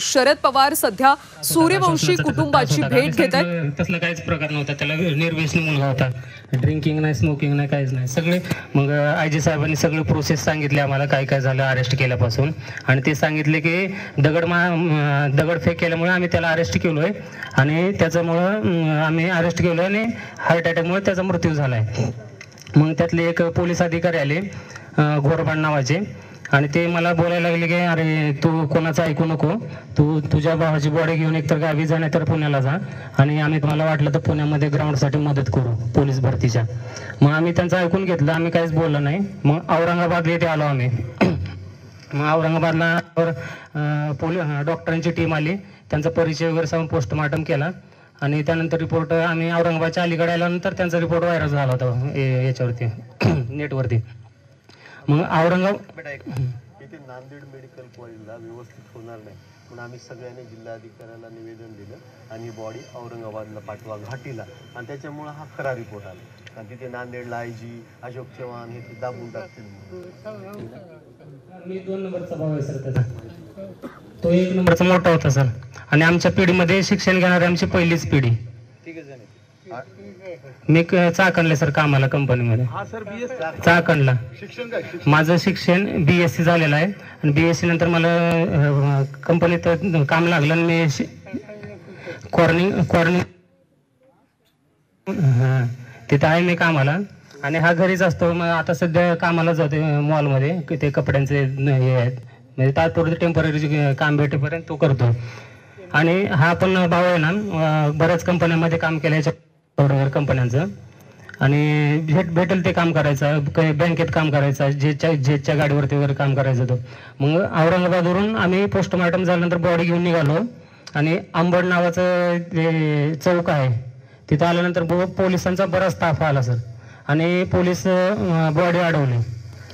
शरद पवार सध्या सूर्यवंशी कुटुंबाची भेट घेत आहेत। तसला काहीच प्रकार नव्हता, त्याला निर्व्यसनी मुलगा होता, ड्रिंकिंग नाही, स्मोकिंग नाही, काहीच नाही, सगळे। मग आयजी साहेबांनी सगळे प्रोसेस सांगितले आम्हाला काय काय झालं अरेस्ट केल्यापासून, आणि ते सांगितले की दगडफेक केल्यामुळे आम्ही त्याला अरेस्ट केलोय आणि त्याच्यामुळं आम्ही अरेस्ट केलोय आणि हार्ट अटॅकमुळे त्याचा मृत्यू झालाय। मग त्यातले एक पोलीस अधिकारी आले गोरबाण नावाचे, आणि ते मला बोलायला लागले की अरे तू कोणाचं ऐकू नको, तू तुझ्या भावाची बॉडी घेऊन एकतर गावी जा नाही तर पुण्याला जा, आणि आम्ही तुम्हाला वाटलं तर पुण्यामध्ये ग्राउंडसाठी मदत करू पोलीस भरतीच्या। मग आम्ही त्यांचं ऐकून घेतलं, आम्ही काहीच बोललो नाही। मग औरंगाबाद येथे आलो आम्ही। मग औरंगाबादला डॉक्टरांची टीम आली, त्यांचा परिचय वगैरे सांगून पोस्टमार्टम केला, आणि त्यानंतर रिपोर्ट आम्ही औरंगाबादच्या अलीकडे आल्यानंतर त्यांचा रिपोर्ट व्हायरल झाला होता याच्यावरती नेटवरती। मग औरंगाबाद इथे नांदेड मेडिकल कॉलेजला व्यवस्थित होणार नाही म्हणून आम्ही सगळ्यांनी जिल्हाधिकाऱ्याला निवेदन दिलं आणि बॉडी औरंगाबादला पाठवा घाटीला, आणि त्याच्यामुळे हा खरा रिपोर्ट आला। आणि तिथे नांदेडला आयजी अशोक चव्हाण हे ते दाबून टाकतील। मी 2 नंबरचा भाव आहे सर त्याचा, तो 1 नंबरचा मोठा होता सर, आणि आमच्या पिढीमध्ये शिक्षण घेणारी आमची पहिलीच पिढी। मी चाकणले सर कामाला कंपनीमध्ये, चाकणला माझं शिक्षण BSc झालेलं आहे, आणि BSc नंतर मला कंपनीत काम लागलं आणि मी कॉर्निंग तिथे आहे मी कामाला, आणि हा घरीच असतो। मग आता सध्या कामाला जाते मॉलमध्ये, ते कपड्यांचे हे आहेत, म्हणजे तात्पुरते टेम्पररी काम भेटेपर्यंत तो करतो। आणि हा पण भाऊ आहे ना बऱ्याच कंपन्यांमध्ये काम केलं कंपन्यांचं, आणि भेटेल ते काम करायचं, बँकेत काम करायचं, जेच्या गाडीवरती वगैरे काम करायचं तो। मग औरंगाबादवरून आम्ही पोस्टमार्टम झाल्यानंतर बॉडी घेऊन निघालो, आणि अंबड नावाचं चौक आहे तिथं आल्यानंतर पोलिसांचा बराच ताफ आला सर, आणि पोलीस बॉडी अडवली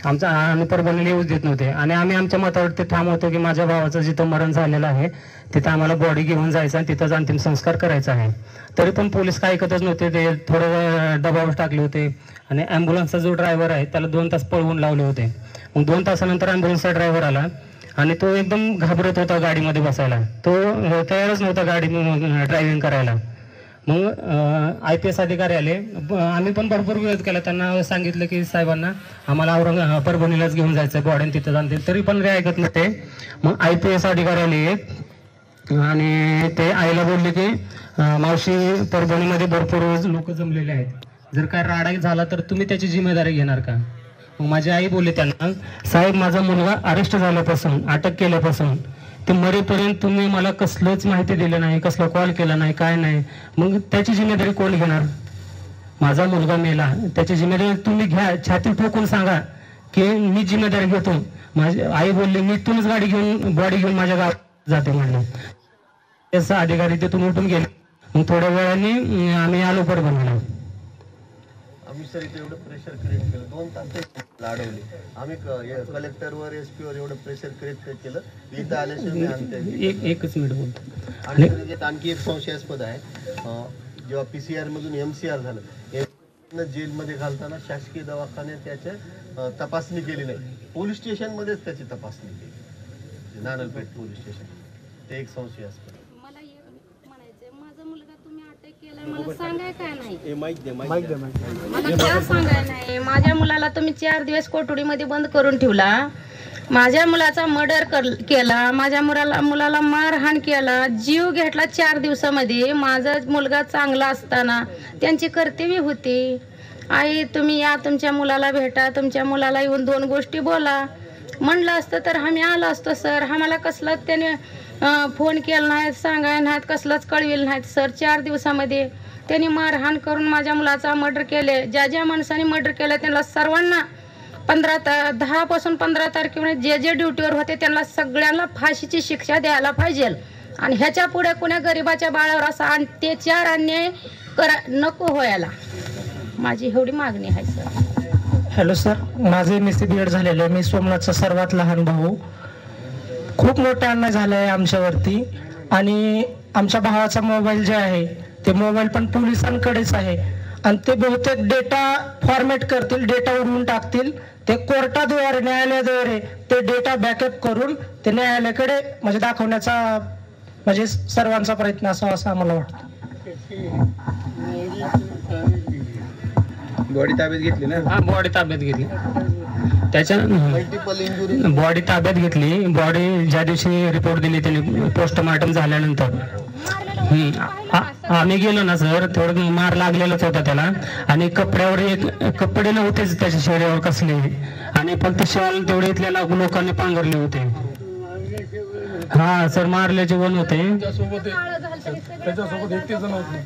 आमचा, आणि परभणीला येऊच देत नव्हते, आणि आम्ही आमच्या मतावरती ठाम होतो की माझ्या भावाचं जिथं मरण झालेलं आहे तिथं आम्हाला बॉडी घेऊन जायचं आणि तिथंच अंतिम संस्कार करायचा आहे। तरी पण पोलीस काय ऐकतच नव्हते, ते थोडं दबाव टाकले होते, आणि ॲम्ब्युलन्सचा जो ड्रायव्हर आहे त्याला 2 तास पळवून लावले होते। मग 2 तासानंतर ॲम्ब्युलन्सचा ड्रायव्हर आला, आणि तो एकदम घाबरत होता गाडीमध्ये बसायला, तो तयारच नव्हता गाडी ड्रायव्हिंग करायला। मग IPS अधिकारी आले, आम्ही पण भरपूर विरोध केला, त्यांना सांगितलं की साहेबांना आम्हाला परभणीलाच घेऊन जायचं बॉडी तिथं जाणते, तरी पण काही ऐकत नव्हते। मग IPS अधिकारी आले आणि ते आईला बोलले की मावशी परभणीमध्ये भरपूर लोक जमलेले आहेत, जर काय राडा झाला तर तुम्ही त्याची जिम्मेदारी घेणार का? मग माझी आई बोलली त्यांना, साहेब माझा मुलगा अरेस्ट झाल्यापासून, अटक केल्यापासून ते मरेपर्यंत तुम्ही मला कसलंच माहिती दिलं नाही, कसला कॉल केला नाही, काय नाही, मग त्याची जिम्मेदारी कोण घेणार? माझा मुलगा मेला, त्याची जिम्मेदारी तुम्ही घ्या, छाती ठोकून सांगा की मी जिम्मेदारी घेतो। माझी आई बोलली मी इथूनच गाडी घेऊन बॉडी घेऊन माझ्या गावात जाते म्हणले। त्याचा अधिकारी तिथून उठून गेले, मग थोड्या वेळाने आम्ही आलो परभणीला। आम्ही सर इथे एवढं प्रेशर क्रिएट केलं, 2 तास अडवले आम्ही, कलेक्टरवर SP वर एवढं प्रेशर क्रिएट केलं, इथं आल्याशिवाय एकच मिनिट बोलतो। आणि आणखी एक संशयास्पद आहे, जेव्हा PCR मधून MCR झालं, जेलमध्ये घालताना शासकीय दवाखान्यात त्याची तपासणी केली नाही, पोलीस स्टेशनमध्येच त्याची तपासणी केली, नानलपेठ पोलीस स्टेशन, ते एक संशयास्पद। मला सांगाय काय नाही, मला काय सांगाय नाही। माझ्या मुलाला तुम्ही 4 दिवस कोठडीमध्ये बंद करून ठेवला, माझ्या मुलाचा मर्डर केला, माझ्या मुलाला मारहाण केला, जीव घेतला 4 दिवसामध्ये। माझा मुलगा चांगला असताना त्यांची कर्तव्य होती, आई तुम्ही या, तुमच्या मुलाला भेटा, तुमच्या मुलाला येऊन 2 गोष्टी बोला म्हणलं असतं तर आम्ही आलो असतो सर। आम्हाला कसलाच त्याने फोन केला नाहीत, सांगाय नाहीत, कसलाच कळविल नाहीत सर। 4 दिवसामध्ये त्यांनी मारहाण करून माझ्या मुलाचा मर्डर केले। ज्या माणसाने मर्डर केलं त्यांना सर्वांना 10 पासून 15 तारखेपर्यंत जे ड्युटीवर होते त्यांना सगळ्यांना फाशीची शिक्षा द्यायला पाहिजे, आणि ह्याच्या पुढे कुण्या गरिबाच्या बाळावर असा अत्याचार अन्याय नको व्हायला, माझी एवढी मागणी आहे सर। हॅलो सर, माझे MSc BEd झालेले, मी सोमनाथचा सर्वात लहान भाऊ। खूप मोठा अन्याय झाला आहे आमच्यावरती, आणि आमच्या भावाचा मोबाईल जे आहे ते मोबाईल पण पोलिसांकडेच आहे, आणि ते बहुतेक डेटा फॉर्मॅट करतील, डेटा उडवून टाकतील. ते कोर्टाद्वारे न्यायालयाद्वारे ते डेटा बॅकअप करून ते न्यायालयाकडे म्हणजे दाखवण्याचा म्हणजे सर्वांचा प्रयत्न असावा असं आम्हाला वाटतं. बॉडी ताब्यात घेतली ना? हा, बॉडी ताब्यात घेतली. त्याच्या मल्टिपल इंजुरी बॉडी ताब्यात घेतली. बॉडी ज्या दिवशी रिपोर्ट दिली त्यांनी पोस्टमार्टम झाल्यानंतर आम्ही गेलो ना सर, थोडं मार लागलेलाच होता त्याला. आणि कपड्यावर एक कपडे नव्हतेच त्याच्या शरीरावर कसले, आणि फक्त शॉल तेवढे इथल्या लोकांनी पांघरले होते. हा सर, मारल्याचे वन होते. त्याच्यासोबत 31 जण होते.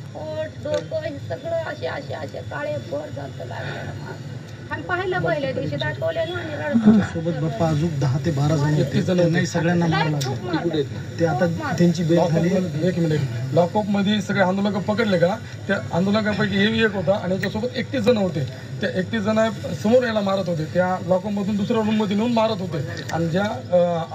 सगळं असे असे असे काळे फोड झालं लागलं. आणि पाहिलं पहिल्या दिवशी दाखवले ना सोबत बाप्पा अजून 10 ते 12 जण नाही, सगळ्यांना मारला. ते आता त्यांची बेल झाली. एक मिनिट, लॉकअप मध्ये सगळे आंदोलक पकडले का? त्या आंदोलकांपैकी हे एक होता आणि याच्यासोबत 31 जण होते. त्या 31 जण समोर याला मारत होते. त्या लॉकअप मधून दुसऱ्या रूम मध्ये नेऊन मारत होते. आणि ज्या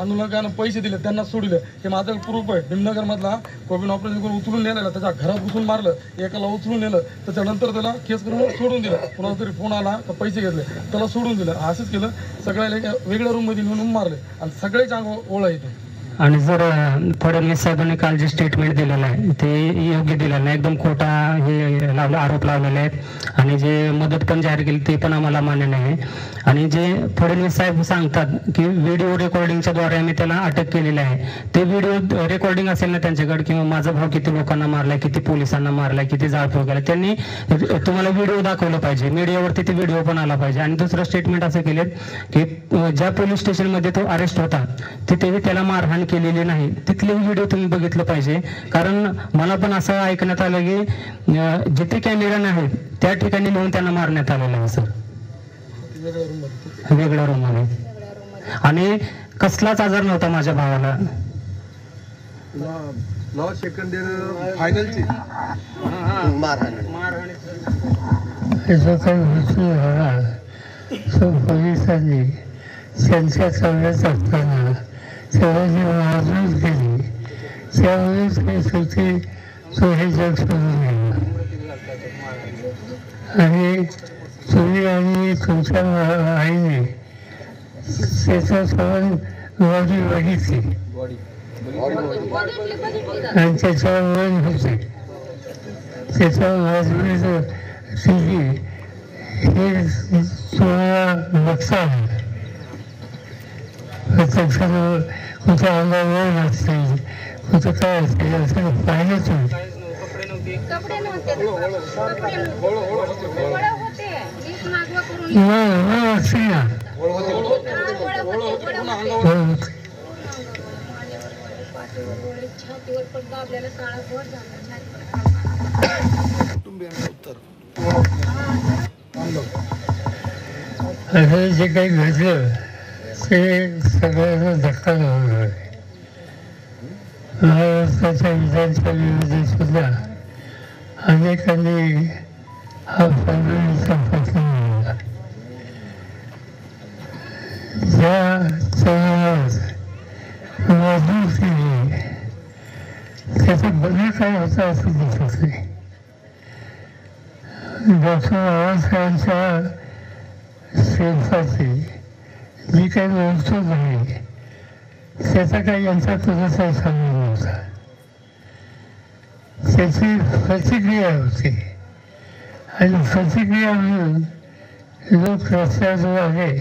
आंदोलकांना पैसे दिले त्यांना सोडलं. हे माझं प्रूफ आहे. भीमनगर मधला कोविड ऑपरेशन करून उचलून नेलेला, त्याच्या घरात घुसून मारलं, एकाला उचलून नेलं, त्याच्यानंतर त्याला केस करून सोडून दिलं. कुणाला तरी फोन आला का पैसे घेतले, त्याला सोडून दिलं. असंच केलं. सगळ्याला वेगळ्या रूम मध्ये नेऊन मारले आणि सगळेच अंग ओळा येते. आणि जर फडणवीस साहेबांनी काल जे स्टेटमेंट दिलेलं आहे ते योग्य दिलेलं नाही, एकदम खोटा हे आरोप लावलेले आहेत. आणि जे मदत पण जाहीर केली ते पण आम्हाला मान्य नाही. आणि जे फडणवीस साहेब सांगतात की व्हिडिओ रेकॉर्डिंगच्या द्वारे आम्ही त्याला अटक केलेली आहे, ते व्हिडिओ रेकॉर्डिंग असेल ना त्यांच्याकडे, किंवा माझा भाऊ किती लोकांना मारलाय, किती पोलिसांना मारलाय, किती जाळपोळ केला, त्यांनी तुम्हाला व्हिडिओ दाखवलं पाहिजे. मीडियावरती ते व्हिडिओ पण आला पाहिजे. आणि दुसरं स्टेटमेंट असं केलेत की ज्या पोलीस स्टेशनमध्ये तो अरेस्ट होता तिथेही त्याला मारहाण केलेली नाही, तिथले व्हिडिओ तुम्ही बघितलं पाहिजे. कारण मला पण असं ऐकण्यात आलं की जिथे कॅमेरा नाही त्या ठिकाणी नेऊन त्यांना मारण्यात आलेलं आहे सर, वेगळ्या रूम मध्ये. आणि कसलाच आजार नव्हता माझ्या भावाला. लॉ सेकंड इयर फायनलची मारहाण. जो काही विषय झाला तो पोलिसांनी त्यांच्या चांगल्याच असताना तेव्हा वाजवून केली, त्यावेळेस काही शेवटी तो हे जग सोडून गेला. आणि तुम्ही आणि तुमच्या आईने त्याचा संबंध बॉडी बघितली आणि त्याच्यावर वन होते, त्याच्यावर वाजवण्याचं तिघी हे तुम्हाला बघता आलं. प्रत्यक्षात कुठं अंगावर नसते, कुठं काय असते असं पाहिलंच नाही. असते ना असं जे काही घडलं ते सगळ्यांना धक्का लावला आहे. महाराष्ट्राच्या विधानसभेमध्ये सुद्धा अनेकांनी हा फडणवीसचा प्रश्न मांडला. ज्या तरुणावर मजबूर केली त्याचं बदल काय होता असं दिसत नाही. डॉक्टर बाबासाहेबांच्या शेल्फाची जी काही मोजतो नाही त्याचा काही यांचा तुझा संबंध नव्हता. त्याची प्रतिक्रिया होती आणि प्रतिक्रिया म्हणून लोक रस्त्यावर आले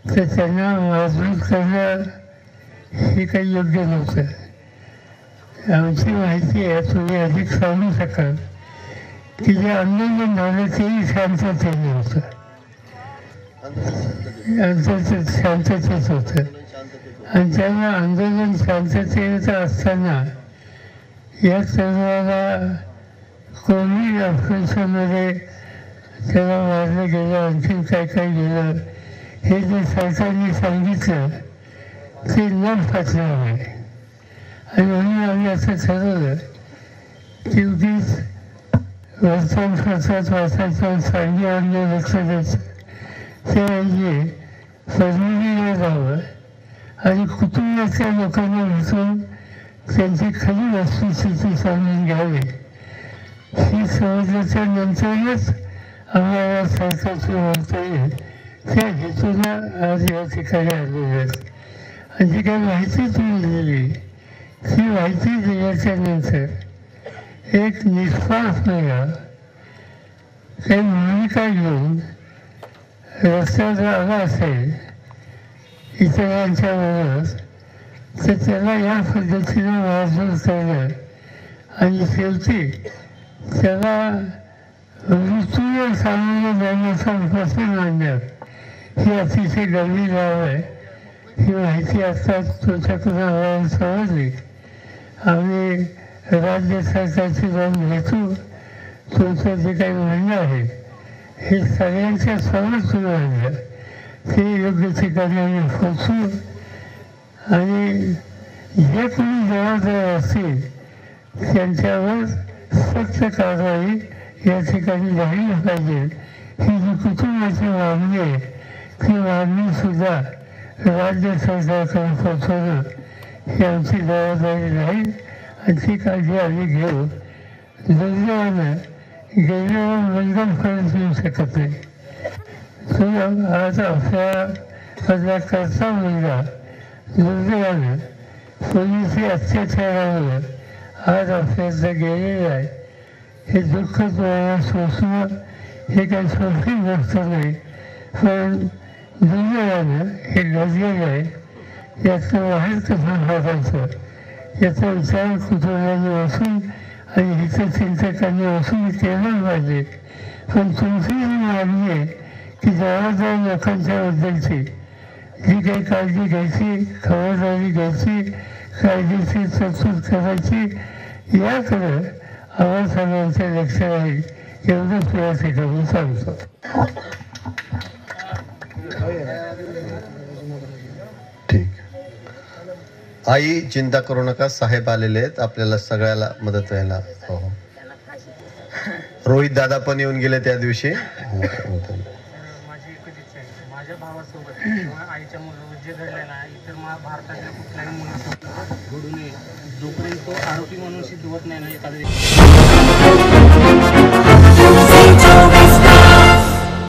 तर त्यांना मजबूत करणं हे काही योग्य नव्हतं. आमची माहिती आहे, तुम्ही अधिक सांगू शकाल की जे आंदोलन झालं तेही शांततेने होतं, शांततेत होतं. आणि त्यांना आंदोलन शांततेचं असताना या तरुणाला कोणी ऑपरेशनमध्ये त्याला मारलं गेलं, आणखी काय काय गेलं हे जे सरकारने सांगितलं ते न पटल्यामुळे. आणि म्हणून आम्ही असं ठरवलं की उगीच वर्तमानपत्रात वाचायचं, सांगण्यावर लक्ष द्यायचं, त्याऐवजी फडणवीसला जावं आणि कुटुंबाच्या लोकांना भेटून त्यांची खरी वस्तुस्थिती समजून घ्यावी. ही समजल्याच्या नंतरच आम्हाला सरकारची वार्ता येईल त्या हेतूनं आज या ठिकाणी आलेले आहेत. आणि जी काही माहिती तुम्ही दिली ती माहिती दिल्याच्या नंतर एक निष्पापणा काही भूमिका घेऊन रस्त्यावर आला असेल इतरांच्या बरोबर तर त्याला या पद्धतीनं वाजवून करणं आणि शेवटी त्याला मृत्यूला सामोरं जाण्याचा प्रश्न मांडणं ही अतिशय गंभीर बाब आहे. ही माहिती आता तुमच्याकडून आम्हाला समजली. आम्ही राज्य सरकारची जाऊन भेटू. तुमचं जे काही म्हणणं आहे हे सगळ्यांच्या समोर तुम्ही आणलं ते योग्य ठिकाणी आम्ही पोचू आणि जे कोणी जबाबदार असतील त्यांच्यावर सक्त कारवाई या ठिकाणी झाली पाहिजे. ही जी कुटुंबाची मागणी आहे ती मागणीसुद्धा राज्य सरकारकडे पोचवणं ही आमची जबाबदारी राहील आणि ती काळजी आम्ही घेऊ. दुर्दैवानं गेल्यावर बंधनपर्यंत येऊ शकत नाही. तो आज आपल्या करता मुलगा दुर्दैवानं पोलिसी अत्याचारावर आज आपल्याला गेलेलं आहे. हे दुःख तुम्हाला सोसणं हे काही सोपी गोष्ट नाही, पण दुर्दैवानं हे गरजेचं आहे. याचं बाहेर कसं बघायचं याचा विचार कुटुंबाने असून आणि हितचिंतकांनी असून केलं पाहिजे. पण तुमची जी मागणी आहे की जबाबदार लोकांच्या बद्दलची जी काही काळजी घ्यायची, खबरदारी घ्यायची, काळजीची तरतूद करायची याकडं आम्हाला सगळ्यांचं लक्ष राहील एवढंच तुला ठिकाणी सांगतो. ठीक. आई चिंता करू नका, साहेब आलेले आहेत, आपल्याला सगळ्याला मदत व्हायला. हो हो. रोहित दादा पण येऊन गेले त्या दिवशी. माझी एकच इच्छा आहे माझ्या भावासोबत किंवा आईच्या मुलावर जे घडलेलं आहे इतर भारताच्या कुठल्याही मुलासोबत घडू नये. जोपर्यंत तो आरोपी म्हणून सिद्ध होत नाही ना एखाद्या